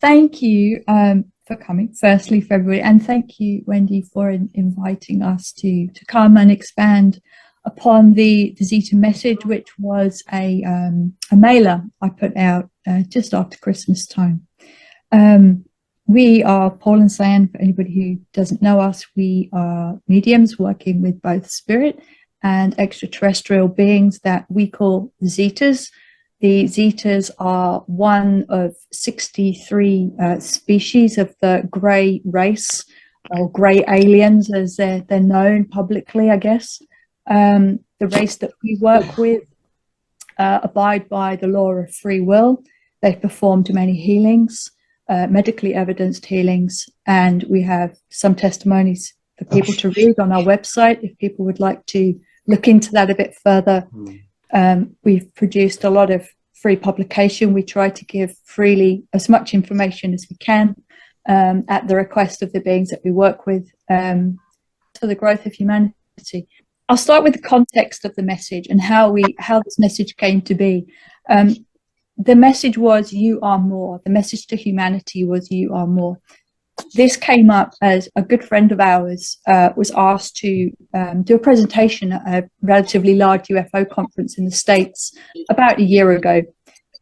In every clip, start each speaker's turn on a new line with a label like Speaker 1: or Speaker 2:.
Speaker 1: thank you for coming, firstly, for everybody. And thank you, Wendy, for inviting us to come and expand upon the Zeta message, which was a mailer I put out just after Christmas time. We are Paul and Cyan. For anybody who doesn't know us, we are mediums working with both spirit and extraterrestrial beings that we call Zetas. The Zetas are one of 63 species of the grey race, or grey aliens as they're known publicly, I guess. The race that we work with abide by the law of free will. They've performed many healings, medically evidenced healings, and we have some testimonies for people to read on our website if people would like to look into that a bit further. We've produced a lot of free publication. We try to give freely as much information as we can at the request of the beings that we work with for the growth of humanity. I'll start with the context of the message and how this message came to be. The message was "You are more." The message to humanity was "You are more." This came up as a good friend of ours was asked to do a presentation at a relatively large UFO conference in the States about a year ago.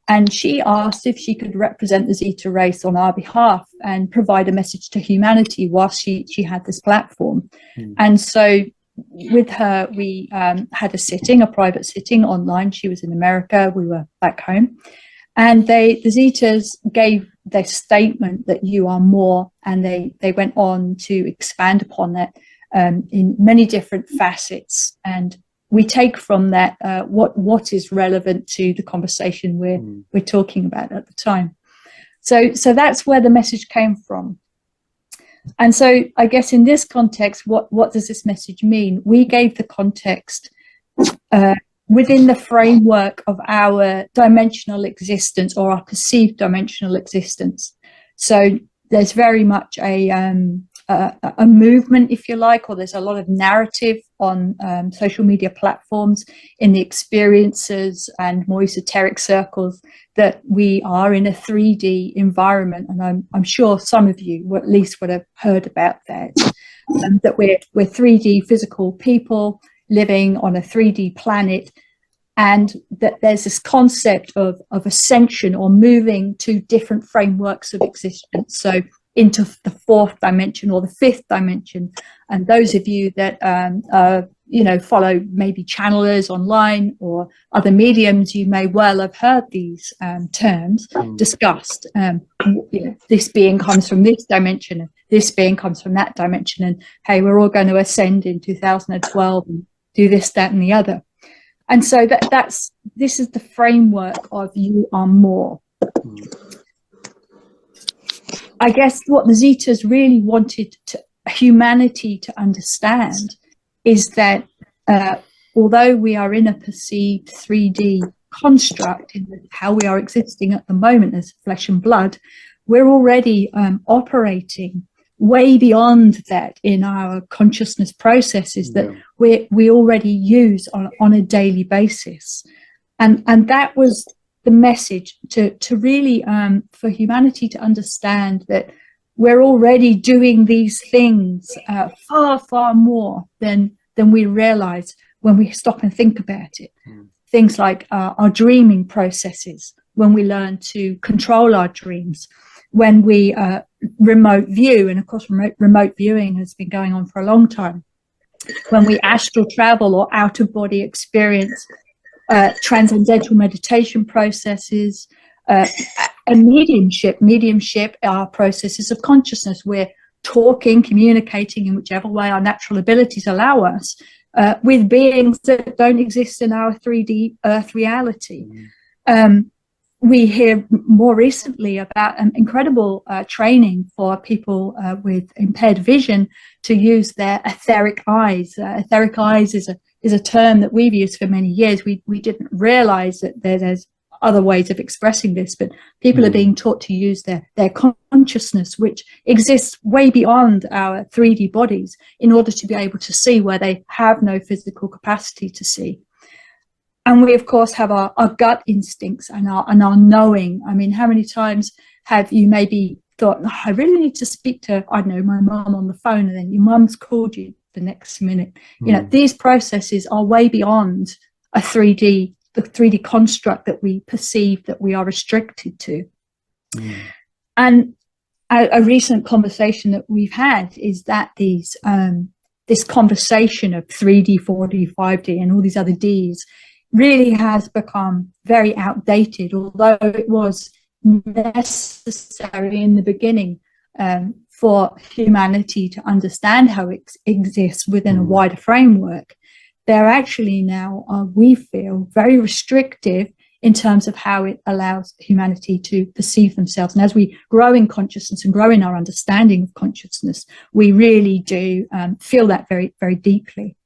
Speaker 1: And she asked if she could represent the Zeta race on our behalf and provide a message to humanity whilst she had this platform. And so with her, we had a private sitting online. She was in America, we were back home. And the Zetas gave their statement that you are more, and they went on to expand upon that in many different facets. And we take from that what is relevant to the conversation we're talking about at the time. So that's where the message came from. And so I guess in this context, what does this message mean? We gave the context within the framework of our dimensional existence, or our perceived dimensional existence. So there's very much a movement, if you like, or there's a lot of narrative on social media platforms in the experiences and more esoteric circles that we are in a 3D environment. And I'm sure some of you at least would have heard about that, that we're 3D physical people living on a 3D planet, and that there's this concept of ascension, or moving to different frameworks of existence, so into the fourth dimension or the fifth dimension. And those of you that follow maybe channelers online or other mediums, you may well have heard these terms discussed. This being comes from this dimension, and this being comes from that dimension, and hey, we're all going to ascend in 2012 and do this, that, and the other. And so this is the framework of you are more. I guess what the Zetas really wanted humanity to understand is that although we are in a perceived 3D construct in how we are existing at the moment as flesh and blood, we're already operating way beyond that in our consciousness processes that we already use on a daily basis. And that was the message to really for humanity to understand that we're already doing these things far, far more than we realize when we stop and think about it. Things like our dreaming processes, when we learn to control our dreams, when we remote view, and of course remote viewing has been going on for a long time, when we astral travel or out-of-body experience, transcendental meditation processes, and mediumship are processes of consciousness. We're talking, communicating in whichever way our natural abilities allow us with beings that don't exist in our 3D earth reality. We hear more recently about incredible training for people with impaired vision to use their etheric eyes. Etheric eyes is a term that we've used for many years. We didn't realize that there's other ways of expressing this, but people are being taught to use their consciousness, which exists way beyond our 3D bodies, in order to be able to see where they have no physical capacity to see. And we, of course, have our gut instincts and our knowing. I mean, how many times have you maybe thought, oh, I really need to speak to, I don't know, my mum on the phone, and then your mum's called you the next minute. You know, these processes are way beyond the 3D construct that we perceive that we are restricted to. And a recent conversation that we've had is that this conversation of 3D, 4D, 5D, and all these other Ds really has become very outdated, although it was necessary in the beginning for humanity to understand how it exists within a wider framework. They're actually now, we feel, very restrictive in terms of how it allows humanity to perceive themselves. And as we grow in consciousness and grow in our understanding of consciousness, we really do feel that very, very deeply.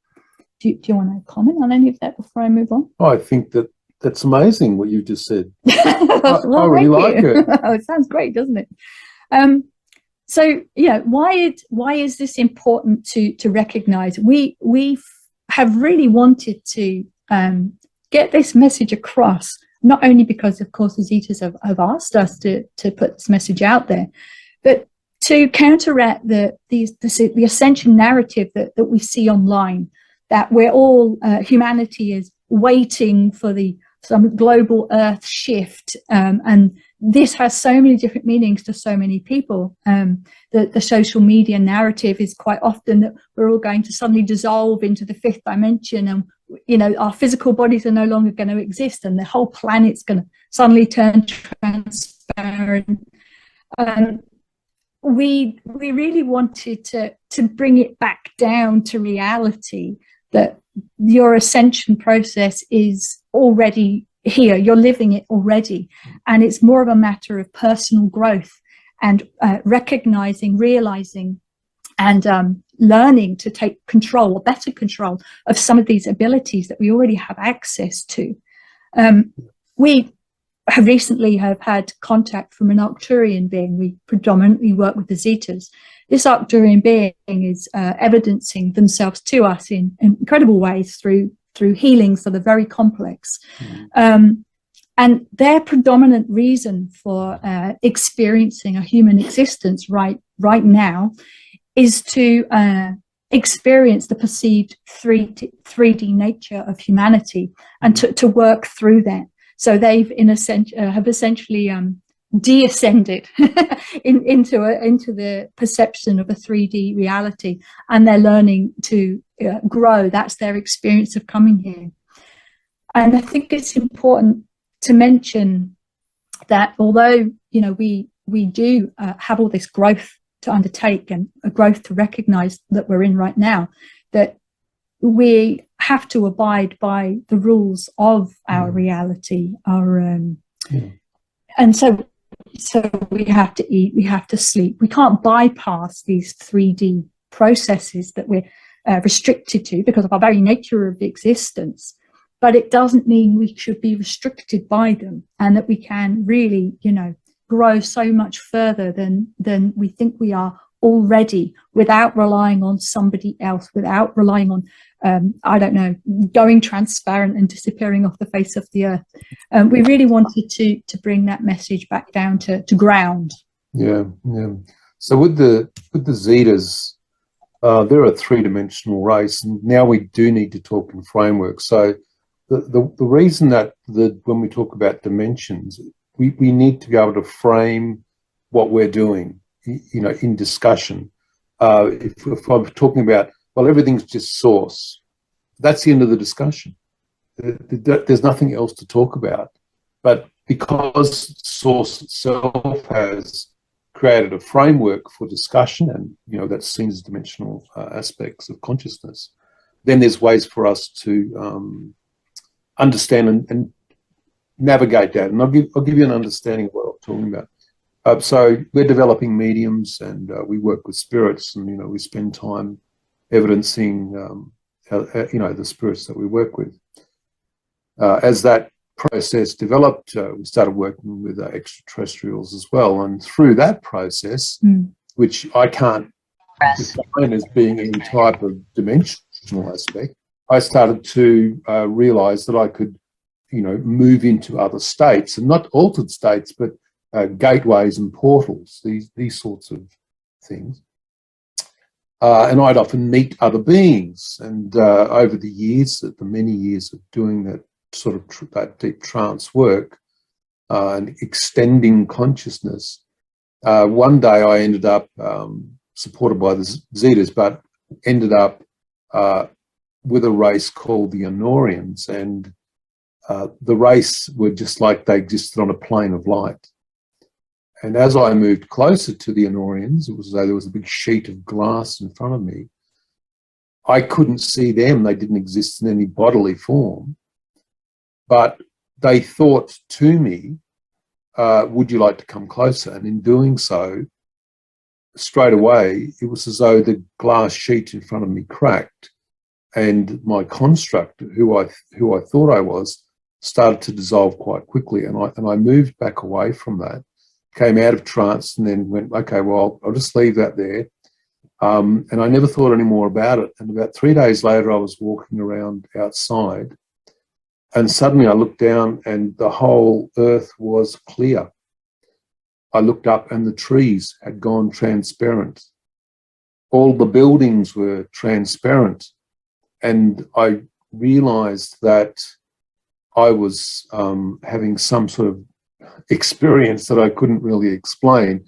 Speaker 1: Do you want to comment on any of that before I move on?
Speaker 2: I think that's amazing what you just said.
Speaker 1: Well,
Speaker 2: I really like it.
Speaker 1: Oh, it sounds great, doesn't it? So, yeah, why is this important to recognize? We have really wanted to get this message across, not only because, of course, the Zetas have asked us to put this message out there, but to counteract the ascension narrative that we see online, that we're all, humanity is waiting for some global earth shift, and this has so many different meanings to so many people. The social media narrative is quite often that we're all going to suddenly dissolve into the fifth dimension, and you know, our physical bodies are no longer going to exist, and the whole planet's going to suddenly turn transparent. We really wanted to bring it back down to reality, that your ascension process is already here, you're living it already, and it's more of a matter of personal growth and recognizing, realizing, and learning to take control, or better control, of some of these abilities that we already have access to. We have recently had contact from an Arcturian being. We predominantly work with the Zetas. This Arcturian being is evidencing themselves to us in incredible ways through healings that are very complex. And their predominant reason for experiencing a human existence right now is to experience the perceived 3D nature of humanity, and to work through that. So they've have essentially de-ascended into the perception of a 3D reality, and they're learning to grow. That's their experience of coming here. And I think it's important to mention that although, you know, we do have all this growth to undertake, and a growth to recognize that we're in right now, that we have to abide by the rules of our reality, and so we have to eat, we have to sleep. We can't bypass these 3D processes that we're restricted to because of our very nature of existence. But it doesn't mean we should be restricted by them, and that we can really, you know, grow so much further than we think we are already, without relying on somebody else, without relying on I don't know, going transparent and disappearing off the face of the earth. We really wanted to bring that message back down to ground.
Speaker 2: Yeah. So with the Zetas, they're a three-dimensional race, and now we do need to talk in frameworks. So the reason that when we talk about dimensions, we need to be able to frame what we're doing, you know, in discussion. If I'm talking about, well, everything's just source, that's the end of the discussion. There's nothing else to talk about. But because source itself has created a framework for discussion, and, you know, that's seen as dimensional aspects of consciousness, then there's ways for us to understand and navigate that. And I'll give you an understanding of what I'm talking about. So we're developing mediums, and we work with spirits, and, you know, we spend time evidencing, you know, the spirits that we work with. As that process developed, we started working with extraterrestrials as well, and through that process, which I can't define as being any type of dimensional aspect, I started to realize that I could move into other states, and not altered states, but gateways and portals, these sorts of things. And I'd often meet other beings, and over the years, the many years of doing that sort of that deep trance work and extending consciousness, one day I ended up supported by the Zetas, but ended up with a race called the Honorians, and the race were just like they existed on a plane of light. And as I moved closer to the Honorians, it was as though there was a big sheet of glass in front of me. I couldn't see them. They didn't exist in any bodily form. But they thought to me, would you like to come closer? And in doing so, straight away, it was as though the glass sheet in front of me cracked, and my construct, who I thought I was, started to dissolve quite quickly. And I moved back away from that, came out of trance, and then went, okay, well, I'll just leave that there. And I never thought any more about it. And about 3 days later, I was walking around outside, and suddenly I looked down and the whole earth was clear. I looked up and the trees had gone transparent. All the buildings were transparent. And I realized that I was having some sort of experience that I couldn't really explain.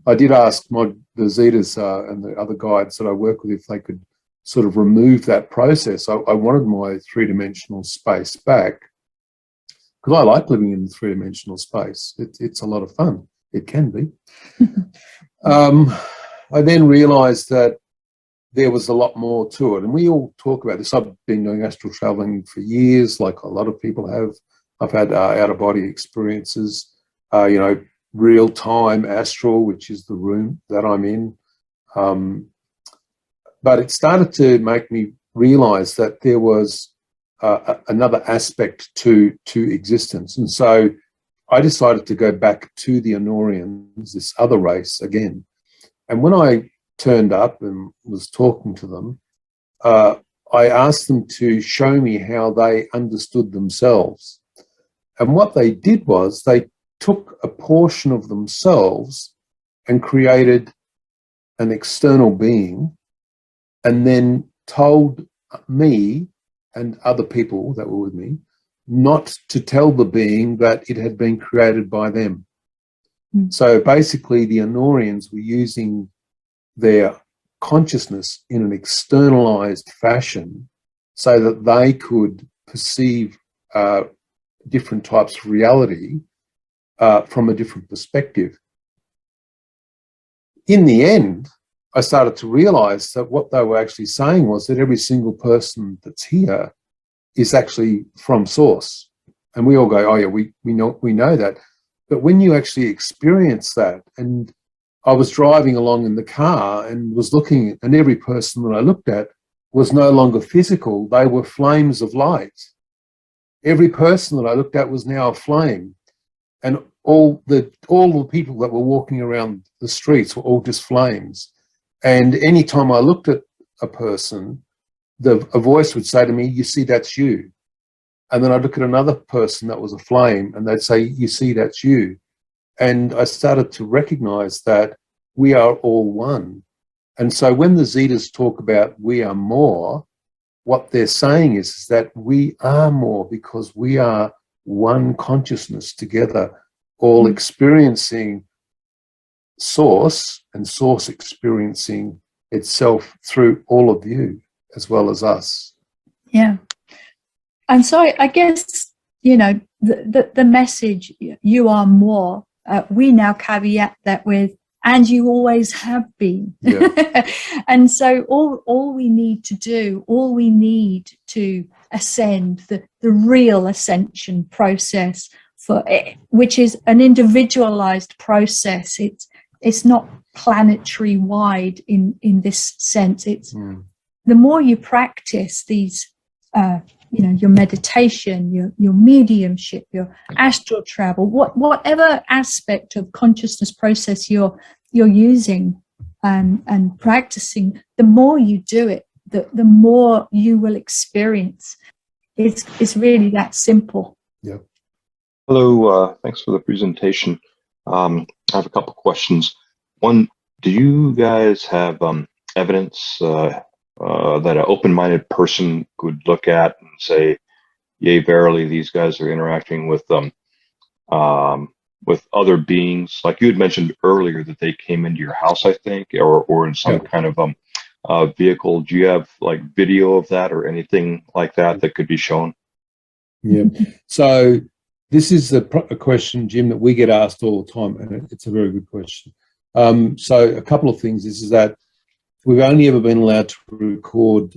Speaker 2: I did ask the Zetas and the other guides that I work with if they could sort of remove that process. I wanted my three-dimensional space back, because I like living in three-dimensional space. It's a lot of fun. It can be. I then realized that there was a lot more to it, and we all talk about this. I've been doing astral traveling for years, like a lot of people have. I've had out-of-body experiences, real-time astral, which is the room that I'm in. But it started to make me realize that there was another aspect to existence. And so I decided to go back to the Honorians, this other race, again. And when I turned up and was talking to them, I asked them to show me how they understood themselves. And what they did was they took a portion of themselves and created an external being, and then told me and other people that were with me not to tell the being that it had been created by them. So basically the Honorians were using their consciousness in an externalized fashion so that they could perceive different types of reality from a different perspective. In the end, I started to realize that what they were actually saying was that every single person that's here is actually from source. And we all go, oh yeah, we know that. But when you actually experience that, and I was driving along in the car and was looking, and every person that I looked at was no longer physical. They were flames of light. Every person that I looked at was now a flame. And all the people that were walking around the streets were all just flames. And any time I looked at a person, a voice would say to me, you see, that's you. And then I'd look at another person that was a flame, and they'd say, you see, that's you. And I started to recognize that we are all one. And so when the Zetas talk about we are more, what they're saying is that we are more because we are one consciousness together, all experiencing source, and source experiencing itself through all of you as well as us.
Speaker 1: Yeah. And so I guess, the message, you are more, we now caveat that with, and you always have been. Yeah. And so all we need to do, all we need to ascend, the real ascension process, which is an individualized process. It's not planetary wide in this sense. It's the more you practice these, your meditation, your mediumship, your astral travel, whatever aspect of consciousness process you're using and practicing, the more you do it, the more you will experience. It's really that simple.
Speaker 2: Yeah.
Speaker 3: Hello, thanks for the presentation. I have a couple questions. One, do you guys have evidence that an open-minded person could look at and say, yea, verily, these guys are interacting with other beings? Like you had mentioned earlier that they came into your house, I think, or in some kind of vehicle. Do you have like video of that or anything like that that could be shown?
Speaker 2: Yeah. So this is a question, Jim, that we get asked all the time, and it's a very good question. So a couple of things is that we've only ever been allowed to record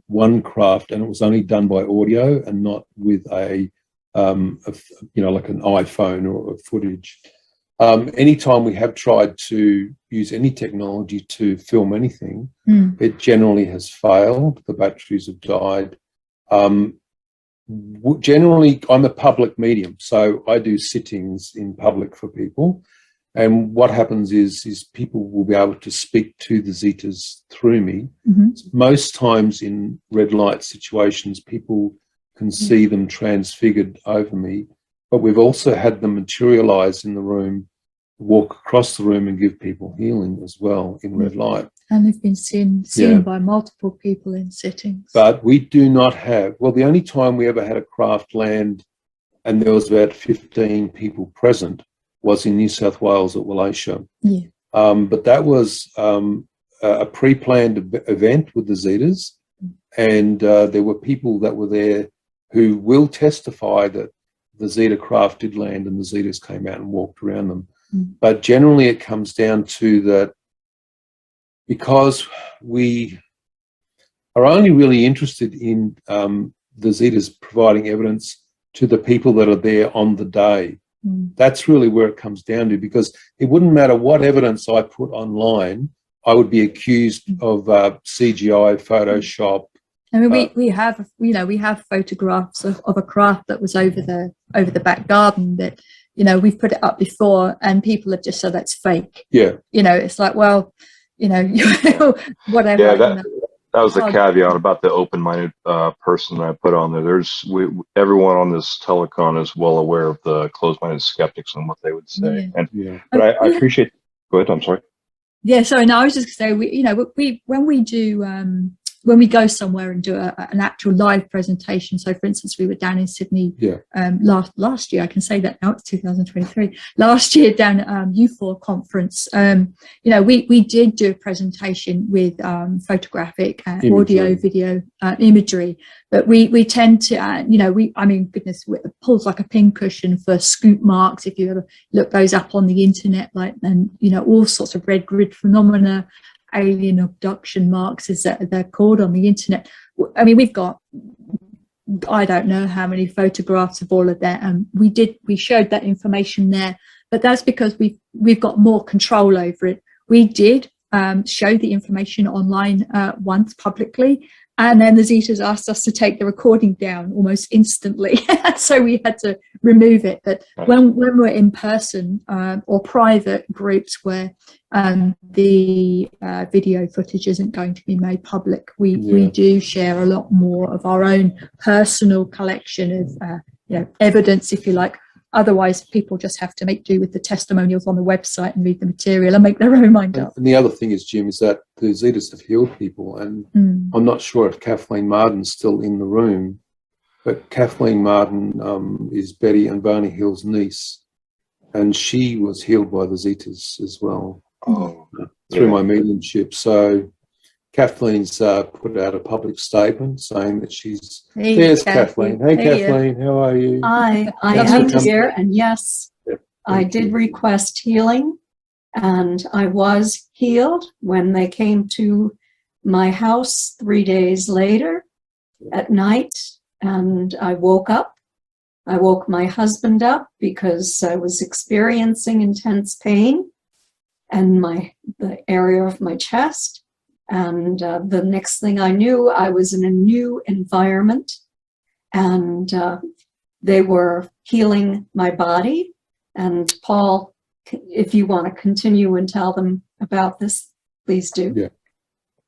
Speaker 2: one craft, and it was only done by audio and not with a like an iPhone or footage. Anytime we have tried to use any technology to film anything, it generally has failed. The batteries have died. Generally, I'm a public medium, so I do sittings in public for people. And what happens is people will be able to speak to the Zetas through me. Most times in red light situations, people can see them transfigured over me, but we've also had them materialize in the room, walk across the room and give people healing as well in red light.
Speaker 1: And they've been seen by multiple people in sittings. But
Speaker 2: we do not have, well, the only time we ever had a craft land and there was about 15 people present was in New South Wales at Wallachia.
Speaker 1: Yeah.
Speaker 2: But that was a pre-planned event with the Zetas, and there were people that were there who will testify that the Zeta craft did land and the Zetas came out and walked around them. But generally it comes down to that because we are only really interested in the Zetas providing evidence to the people that are there on the day. That's really where it comes down to, because it wouldn't matter what evidence I put online, I would be accused of CGI, Photoshop.
Speaker 1: I mean, we have photographs of a craft that was over the back garden that, we've put it up before and people have just said that's fake. Yeah. It's like, well, whatever.
Speaker 3: Yeah, that was the caveat about the open-minded person that I put on there. Everyone on this telecon is well aware of the closed-minded skeptics and what they would say. But I appreciate. Go ahead. I'm sorry.
Speaker 1: Yeah. Sorry. No, I was just going to say when we go somewhere and do an actual live presentation. So, for instance, we were down in Sydney last year. I can say that now, it's 2023. Last year down at U4 conference, we did do a presentation with photographic, audio, video, imagery. But we tend to, it pulls like a pincushion for scoop marks. If you ever look those up on the internet, and all sorts of red grid phenomena. Alien abduction marks, as they're called on the internet. I mean, we've got, I don't know how many photographs of all of that, and we showed that information there, but that's because we've got more control over it. We did show the information online once publicly, and then the Zetas asked us to take the recording down almost instantly. So we had to remove it. But when we're in person or private groups where the video footage isn't going to be made public, we do share a lot more of our own personal collection of evidence, if you like. Otherwise, people just have to make do with the testimonials on the website and read the material and make their own mind up.
Speaker 2: And the other thing is, Jim, is that the Zetas have healed people. And I'm not sure if Kathleen Marden's still in the room, but Kathleen Marden is Betty and Barney Hill's niece. And she was healed by the Zetas as well through my mediumship. So Kathleen's put out a public statement saying that she's... There's Kathleen. Hey, Kathleen, how are you?
Speaker 4: I am here, and yes, I did request healing, and I was healed when they came to my house 3 days later at night, and I woke up. I woke my husband up because I was experiencing intense pain in the area of my chest. And the next thing I knew, I was in a new environment, and they were healing my body. And Paul, if you want to continue and tell them about this, please do.
Speaker 2: Yeah.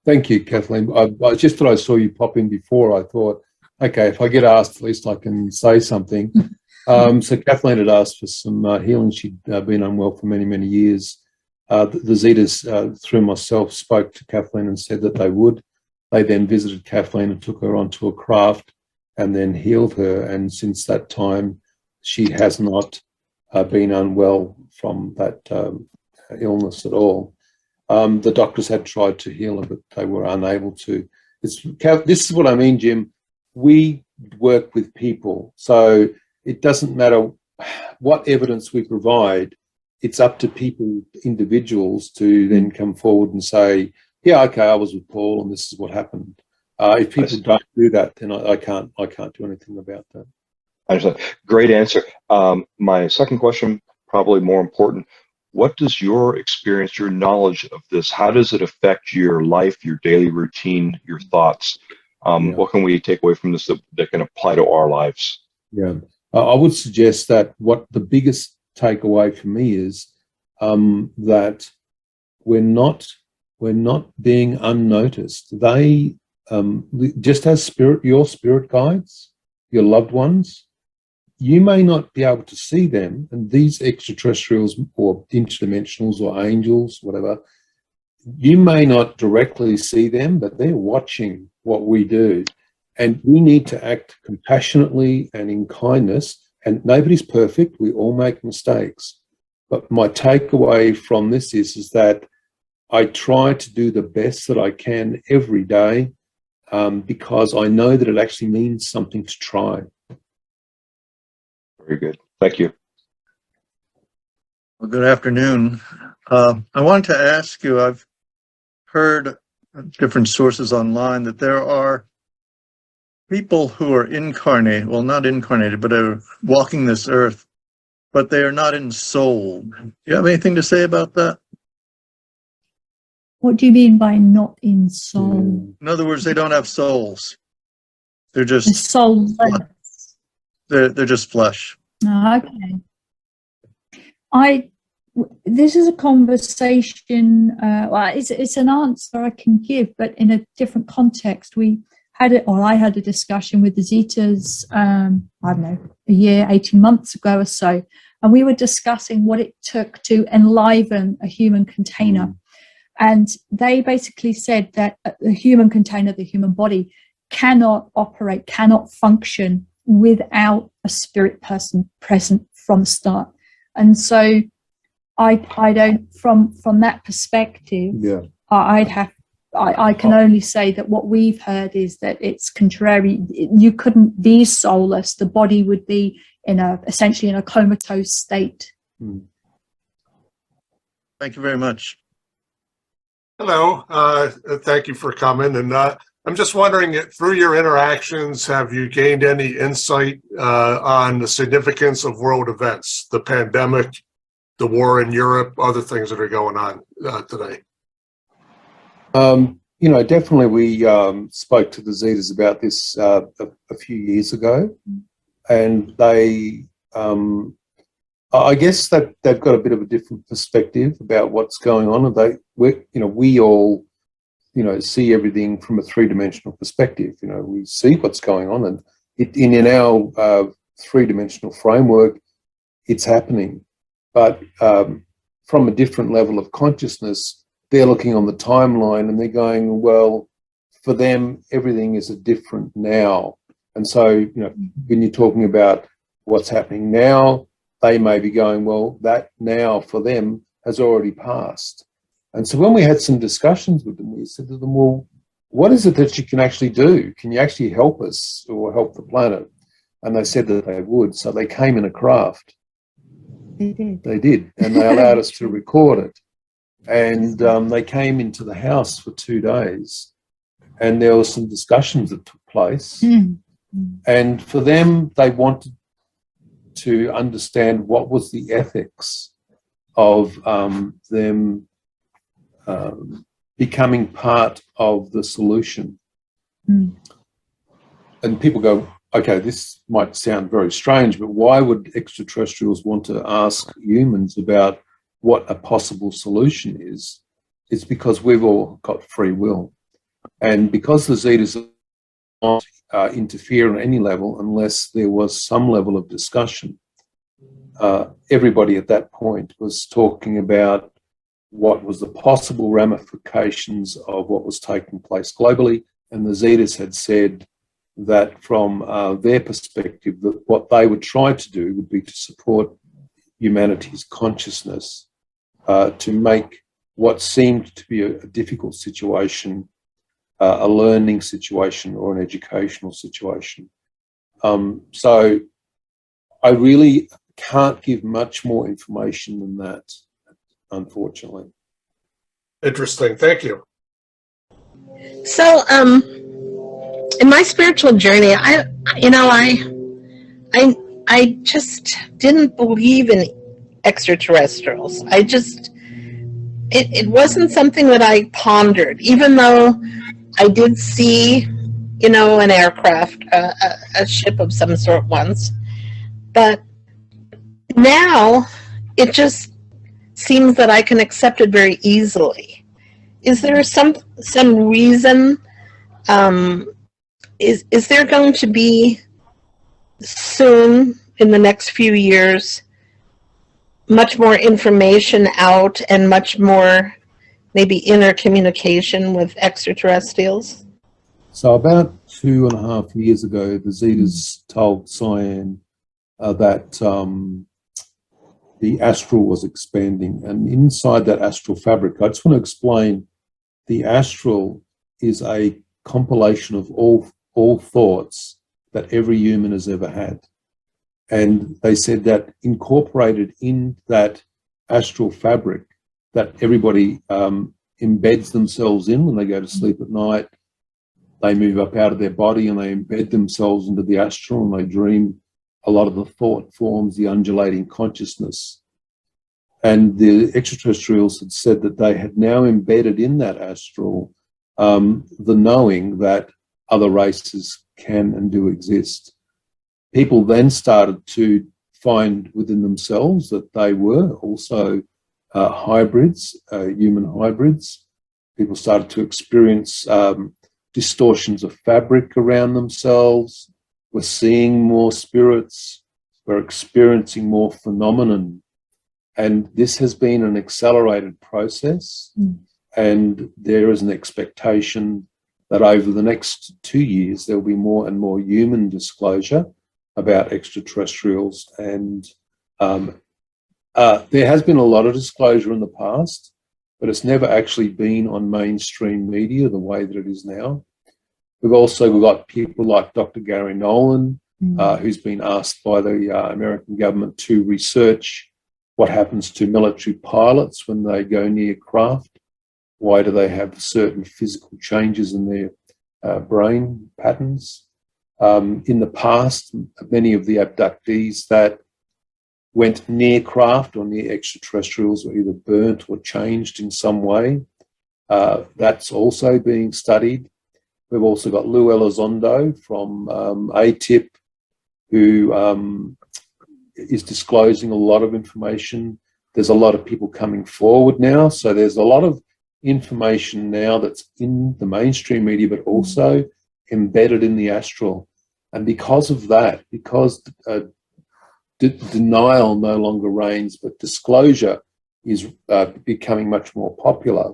Speaker 2: Thank you, Kathleen. I just thought I saw you pop in before. I thought, okay, if I get asked, at least I can say something. So Kathleen had asked for some healing. She'd been unwell for many, many years. The Zetas, through myself, spoke to Kathleen and said that they would. They then visited Kathleen and took her onto a craft and then healed her. And since that time, she has not been unwell from that illness at all. The doctors had tried to heal her, but they were unable to. This is what I mean, Jim. We work with people, so it doesn't matter what evidence we provide. It's up to people, individuals, to then come forward and say, yeah, okay, I was with Paul and this is what happened. If people don't do that, then I can't do anything about that.
Speaker 3: I understand. Great answer. My second question, probably more important. What does your experience, your knowledge of this, how does it affect your life, your daily routine, your thoughts? What can we take away from this that can apply to our lives?
Speaker 2: Yeah, I would suggest that what the biggest takeaway for me is that we're not being unnoticed. They just as your spirit guides, your loved ones, you may not be able to see them, and these extraterrestrials or interdimensionals or angels, whatever, you may not directly see them, but they're watching what we do. And we need to act compassionately and in kindness. And nobody's perfect. We all make mistakes. But my takeaway from this is that I try to do the best that I can every day because I know that it actually means something to try.
Speaker 3: Very good. Thank you.
Speaker 5: Well, good afternoon. I wanted to ask you, I've heard different sources online that there are people who are incarnated, well, not incarnated, but are walking this earth, but they are not ensouled. Do you have anything to say about that?
Speaker 1: What do you mean by not in soul?
Speaker 5: In other words, they don't have souls. They're
Speaker 1: The
Speaker 5: just
Speaker 1: soulless.
Speaker 5: they're just flesh.
Speaker 1: Okay. This is a conversation. Well, it's an answer I can give, but in a different context. I had a discussion with the Zetas, I don't know, a year, 18 months ago or so, and we were discussing what it took to enliven a human container. And they basically said that the human container, the human body, cannot operate, cannot function without a spirit person present from the start. And so I don't, from that perspective, I can only say that what we've heard is that it's contrary. You couldn't be soulless. The body would be essentially in a comatose state.
Speaker 5: Thank you very much.
Speaker 6: Hello. Thank you for coming. And I'm just wondering, through your interactions, have you gained any insight on the significance of world events, the pandemic, the war in Europe, other things that are going on today?
Speaker 2: Definitely we spoke to the Zetas about this a few years ago, and they, I guess that they've got a bit of a different perspective about what's going on, and we all, see everything from a three-dimensional perspective. We see what's going on, and in our three-dimensional framework, it's happening, but from a different level of consciousness. They're looking on the timeline and they're going, well, for them, everything is a different now. And so, when you're talking about what's happening now, they may be going, well, that now for them has already passed. And so when we had some discussions with them, we said to them, well, what is it that you can actually do? Can you actually help us or help the planet? And they said that they would. So they came in a craft.
Speaker 1: They did.
Speaker 2: They did. And they allowed us to record it. And they came into the house for 2 days, and there were some discussions that took place. And for them, they wanted to understand what was the ethics of them becoming part of the solution. And people go, okay, this might sound very strange, but why would extraterrestrials want to ask humans about what a possible solution is? It's because we've all got free will. And because the Zetas are not interfere on any level unless there was some level of discussion. Everybody at that point was talking about what was the possible ramifications of what was taking place globally, and the Zetas had said that from their perspective, that what they would try to do would be to support humanity's consciousness to make what seemed to be a difficult situation a learning situation or an educational situation. So I really can't give much more information than that, unfortunately.
Speaker 6: Interesting. Thank you.
Speaker 7: So, in my spiritual journey, I just didn't believe in extraterrestrials. It wasn't something that I pondered, even though I did see, an aircraft, a ship of some sort once. But now it just seems that I can accept it very easily. Is there some reason? Is there going to be soon, in the next few years, much more information out and much more maybe intercommunication with extraterrestrials?
Speaker 2: So about 2.5 years ago, the Zetas told Cyan that the astral was expanding, and inside that astral fabric, I just want to explain, the astral is a compilation of all thoughts that every human has ever had. And they said that incorporated in that astral fabric that everybody embeds themselves in when they go to sleep at night, they move up out of their body and they embed themselves into the astral, and they dream a lot of the thought forms, the undulating consciousness. And the extraterrestrials had said that they had now embedded in that astral the knowing that other races can and do exist. People then started to find within themselves that they were also hybrids, human hybrids. People started to experience distortions of fabric around themselves. We're seeing more spirits. We're experiencing more phenomenon. And this has been an accelerated process. And there is an expectation that over the next 2 years, there'll be more and more human disclosure about extraterrestrials. And there has been a lot of disclosure in the past, but it's never actually been on mainstream media the way that it is now. We've also got people like Dr. Gary Nolan, who's been asked by the American government to research what happens to military pilots when they go near craft. Why do they have certain physical changes in their brain patterns? In the past, many of the abductees that went near craft or near extraterrestrials were either burnt or changed in some way. That's also being studied. We've also got Lou Elizondo from ATIP, who is disclosing a lot of information. There's a lot of people coming forward now. So there's a lot of information now that's in the mainstream media, but also embedded in the astral. And because of that, because denial no longer reigns, but disclosure is becoming much more popular,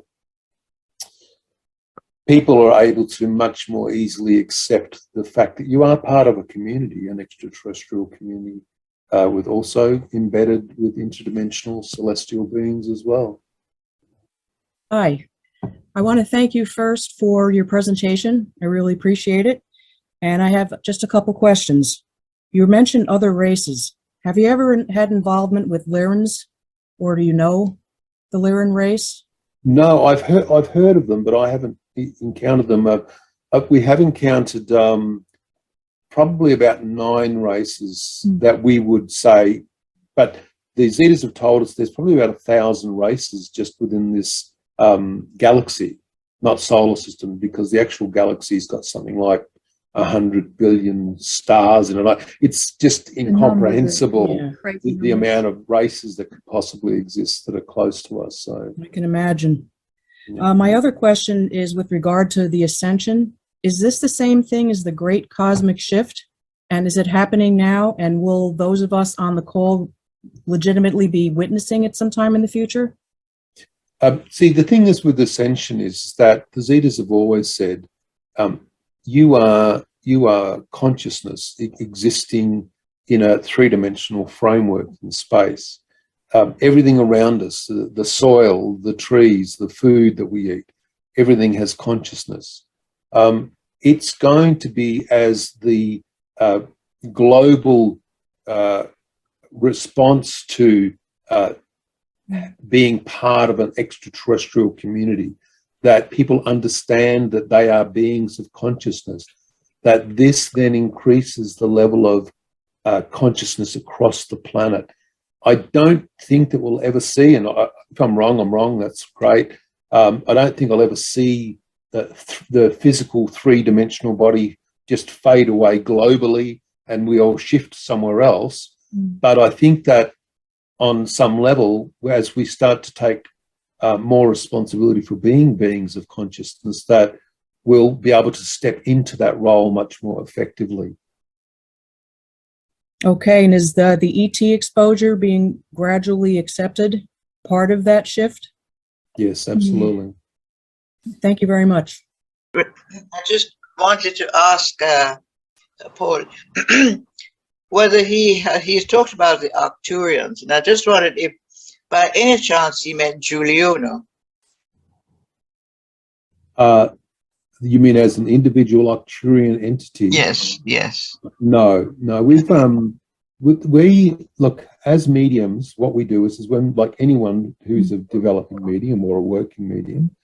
Speaker 2: people are able to much more easily accept the fact that you are part of a community, an extraterrestrial community, with also embedded with interdimensional celestial beings as well.
Speaker 8: Hi, I want to thank you first for your presentation. I really appreciate it. And I have just a couple questions. You mentioned other races. Have you ever had involvement with Lyrans, or do you know the Lyran race?
Speaker 2: No, I've heard of them, but I haven't encountered them. We have encountered probably about 9 races that we would say, but the Zetas have told us there's probably about 1,000 races just within this galaxy, not solar system, because the actual galaxy's got something like 100 billion stars in it. It's just incomprehensible, the amount of races that could possibly exist that are close to us. So
Speaker 8: I can imagine. My other question is with regard to the ascension. is this the same thing as the Great Cosmic Shift? And is it happening now? And will those of us on the call legitimately be witnessing it sometime in the future?
Speaker 2: See, the thing is with ascension is that the Zetas have always said, you are consciousness existing in a three-dimensional framework in space. Everything around us, the soil, the trees, the food that we eat, everything has consciousness. It's going to be as the global response to being part of an extraterrestrial community, that people understand that they are beings of consciousness, that this then increases the level of consciousness across the planet. I don't think that we'll ever see, and if I'm wrong, that's great. I don't think I'll ever see the physical three-dimensional body just fade away globally and we all shift somewhere else. But I think that on some level, as we start to take more responsibility for being beings of consciousness, that we'll be able to step into that role much more effectively.
Speaker 8: Okay, and is the ET exposure being gradually accepted part of that shift?
Speaker 2: Yes, absolutely.
Speaker 8: Thank you very much.
Speaker 9: I just wanted to ask Paul whether he's talked about the Arcturians, and I just wondered if by any chance he meant Juliuno.
Speaker 2: You mean as an individual Arcturian entity?
Speaker 9: Yes, yes.
Speaker 2: No. We look, as mediums, what we do is when, like anyone who's a developing medium or a working medium,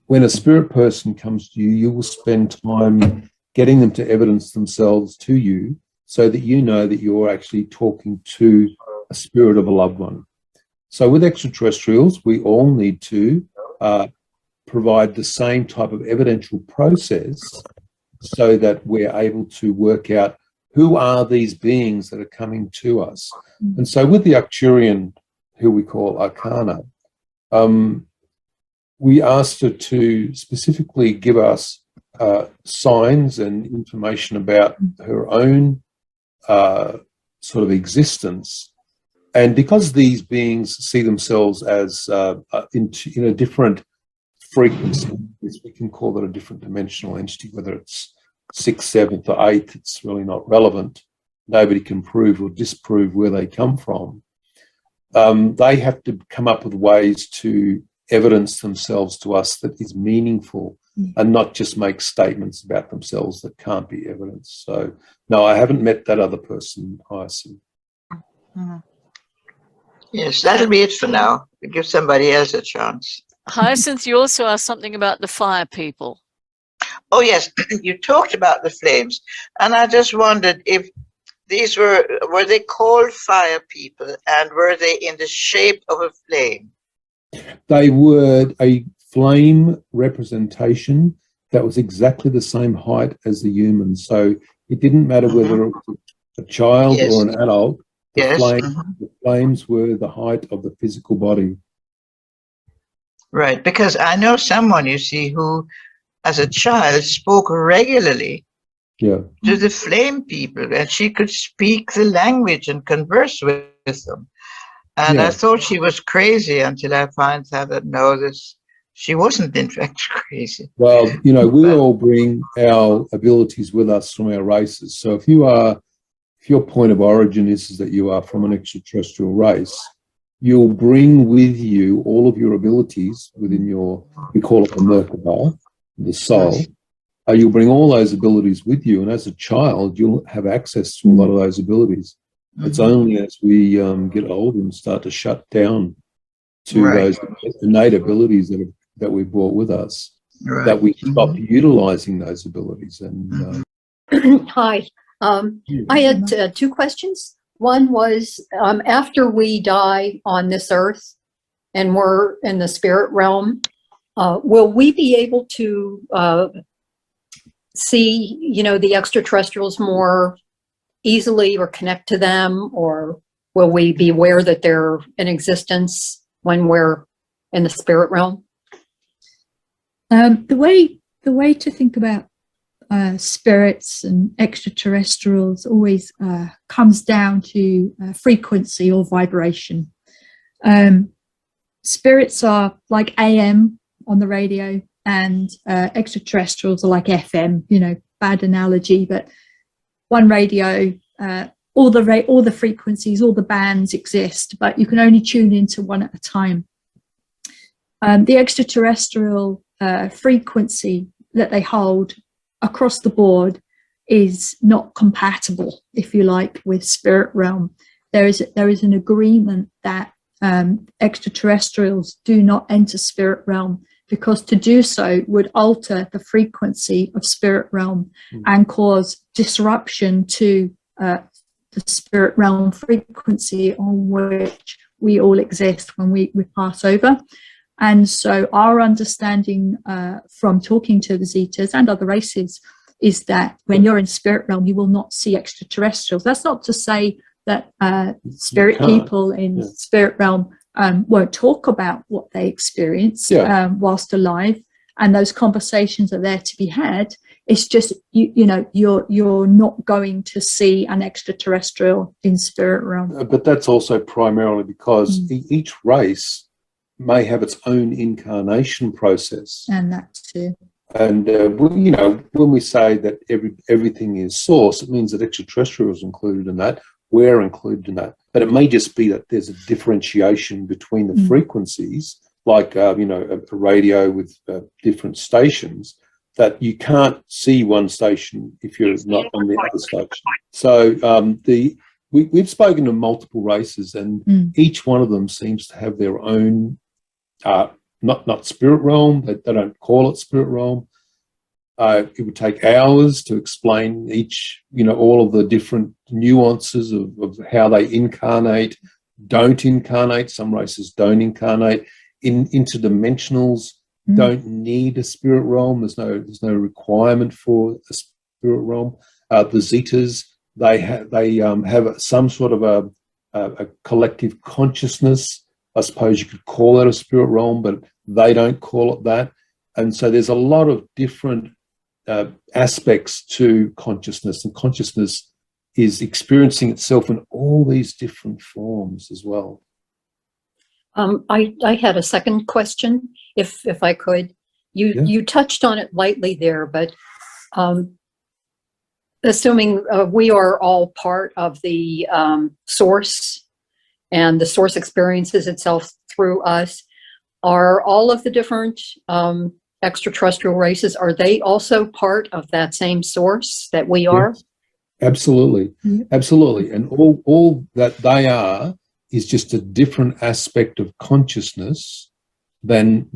Speaker 2: when a spirit person comes to you, you will spend time getting them to evidence themselves to you so that you know that you're actually talking to a spirit of a loved one. So with extraterrestrials, we all need to provide the same type of evidential process so that we're able to work out who are these beings that are coming to us. And so with the Arcturian, who we call Arcana, we asked her to specifically give us signs and information about her own sort of existence. And because these beings see themselves as in a different frequency, we can call that a different dimensional entity, whether it's 6th, 7th, or 8th, it's really not relevant. Nobody can prove or disprove where they come from. They have to come up with ways to evidence themselves to us that is meaningful and not just make statements about themselves that can't be evidenced. So, no, I haven't met that other person, Hyacinth.
Speaker 9: Yes, that'll be it for now. We'll give somebody else a chance.
Speaker 10: Hyacinth, you also asked something about the fire people.
Speaker 9: Oh, yes, you talked about the flames, and I just wondered if these were they called fire people, and were they in the shape of a flame?
Speaker 2: They were a flame representation that was exactly the same height as the human. So it didn't matter whether it was a child or an adult. The flames were the height of the physical body.
Speaker 9: Right, because I know someone, you see, who as a child spoke regularly to the flame people, and she could speak the language and converse with them. And I thought she was crazy until I found out that no, she wasn't in fact crazy.
Speaker 2: Well, you know, we all bring our abilities with us from our races. So if your point of origin is that you are from an extraterrestrial race, you'll bring with you all of your abilities within we call it the Merkaba, the soul. You'll bring all those abilities with you, and as a child, you'll have access to a lot of those abilities. It's only as we get older and start to shut down to those innate abilities that we brought with us that we stop utilizing those abilities. And
Speaker 11: Hi, I had two questions. One was, after we die on this earth and we're in the spirit realm, will we be able to see, the extraterrestrials more easily or connect to them, or will we be aware that they're in existence when we're in the spirit realm?
Speaker 1: The way to think about spirits and extraterrestrials always comes down to frequency or vibration. Spirits are like AM on the radio, and extraterrestrials are like FM. You know, bad analogy, but one radio, all the frequencies, all the bands exist, but you can only tune into one at a time. The extraterrestrial frequency that they hold across the board is not compatible, if you like, with spirit realm. There is an agreement that extraterrestrials do not enter spirit realm, because to do so would alter the frequency of spirit realm and cause disruption to the spirit realm frequency on which we all exist when we pass over. And so our understanding from talking to the Zetas and other races is that when you're in spirit realm, you will not see extraterrestrials. That's not to say that spirit people in spirit realm won't talk about what they experience whilst alive, and those conversations are there to be had. It's just you're not going to see an extraterrestrial in spirit realm.
Speaker 2: But that's also primarily because each race may have its own incarnation process,
Speaker 1: and that too.
Speaker 2: And when we say that everything is source, it means that extraterrestrial is included in that. We're included in that, but it may just be that there's a differentiation between the frequencies, like a radio with different stations, that you can't see one station if you're not on the other station. So we've spoken to multiple races, and each one of them seems to have their own not spirit realm. They don't call it spirit realm. It would take hours to explain each, all of the different nuances of how they incarnate, don't incarnate. Some races don't incarnate. Interdimensionals don't need a spirit realm. There's no requirement for a spirit realm. The Zetas, they have some sort of a collective consciousness. I suppose you could call it a spirit realm, but they don't call it that. And so there's a lot of different aspects to consciousness, and consciousness is experiencing itself in all these different forms as well.
Speaker 11: I had a second question, if I could. You touched on it lightly there, but assuming we are all part of the source, and the source experiences itself through us, are all of the different extraterrestrial races, are they also part of that same source that we are?
Speaker 2: Yes, absolutely. Absolutely. And all that they are is just a different aspect of consciousness than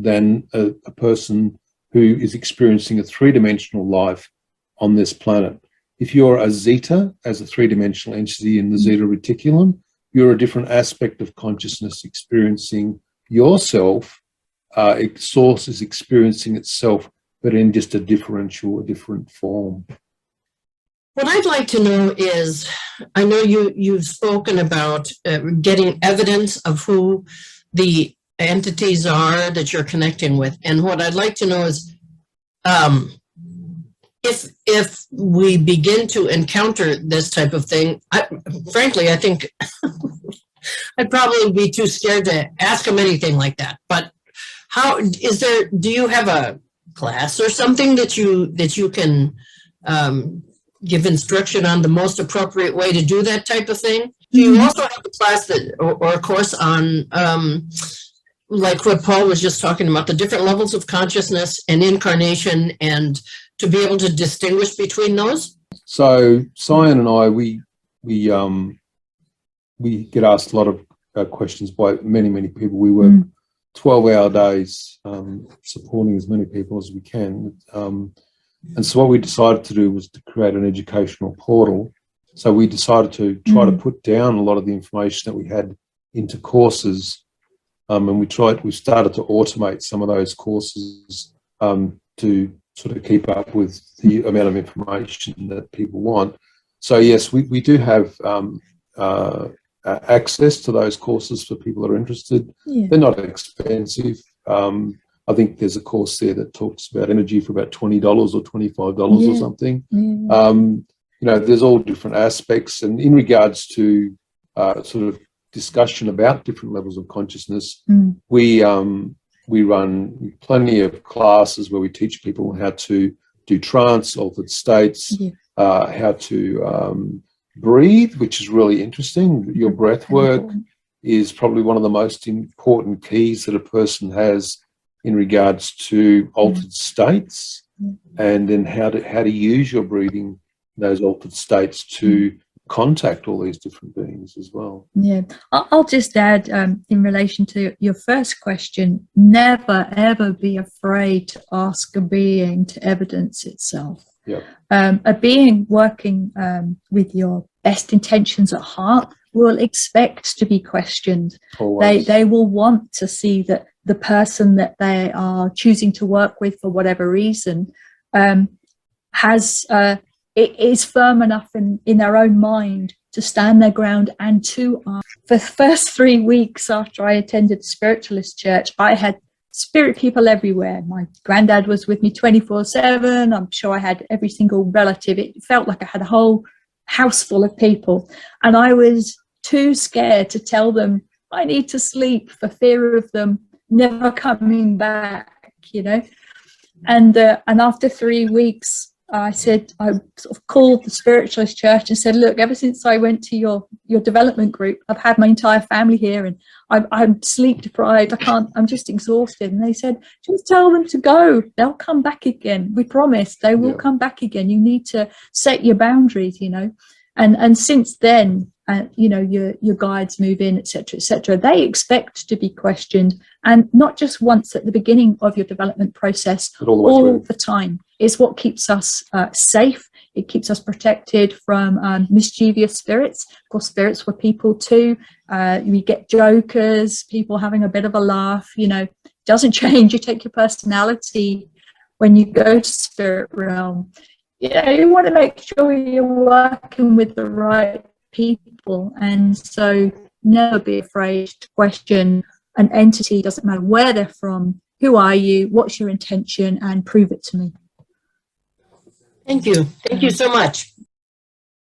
Speaker 2: a person who is experiencing a three-dimensional life on this planet. If you're a Zeta, as a three-dimensional entity in the Zeta reticulum, you're a different aspect of consciousness experiencing yourself. Source is experiencing itself, but in just a different form.
Speaker 7: What I'd like to know is, I know you've spoken about getting evidence of who the entities are that you're connecting with. And what I'd like to know is, if we begin to encounter this type of thing, frankly, I think I'd probably be too scared to ask them anything like that. But do you have a class or something that you can give instruction on the most appropriate way to do that type of thing? Do you also have a class or a course on, like what Paul was just talking about, the different levels of consciousness and incarnation, and to be able to distinguish between those? So
Speaker 2: Cyan and I, we get asked a lot of questions by many people. We work 12-hour days supporting as many people as we can. And so what we decided to do was to create an educational portal. So we decided to try to put down a lot of the information that we had into courses. And we started to automate some of those courses to sort of keep up with the amount of information that people want. So yes, we do have access to those courses for people that are interested. They're not expensive. I I think there's a course there that talks about energy for about $20 or $25 or something. You know, there's all different aspects, and in regards to sort of discussion about different levels of consciousness, we run plenty of classes where we teach people how to do trance, altered states, how to breathe, which is really interesting. Your breath work is probably one of the most important keys that a person has in regards to altered states, and then how to use your breathing, those altered states, to contact all these different beings as well.
Speaker 1: Yeah, I'll just add in relation to your first question, never ever be afraid to ask a being to evidence itself. A being working with your best intentions at heart will expect to be questioned. They will want to see that the person that they are choosing to work with for whatever reason is firm enough in their own mind to stand their ground and to ask. For the first 3 weeks after I attended the spiritualist church, I had spirit people everywhere. My granddad was with me 24/7. I'm sure I had every single relative. It felt like I had a whole house full of people, and I was too scared to tell them I need to sleep for fear of them never coming back, you know. And after 3 weeks, I sort of called the spiritualist church and said, look, ever since I went to your development group, I've had my entire family here, and I'm sleep deprived. I'm just exhausted. And they said, just tell them to go. They'll come back again. We promise they will come back again. You need to set your boundaries, you know. And since then, you know, your guides move in, etc., etc. They expect to be questioned, and not just once at the beginning of your development process, but all the time. Is what keeps us safe. It keeps us protected from mischievous spirits. Of course, spirits were people too. We get jokers, people having a bit of a laugh. You know, doesn't change. You take your personality when you go to spirit realm. You want to make sure you're working with the right people, and so never be afraid to question an entity. Doesn't matter where they're from. Who are you? What's your intention? And prove it to me.
Speaker 12: Thank you. Thank you so much.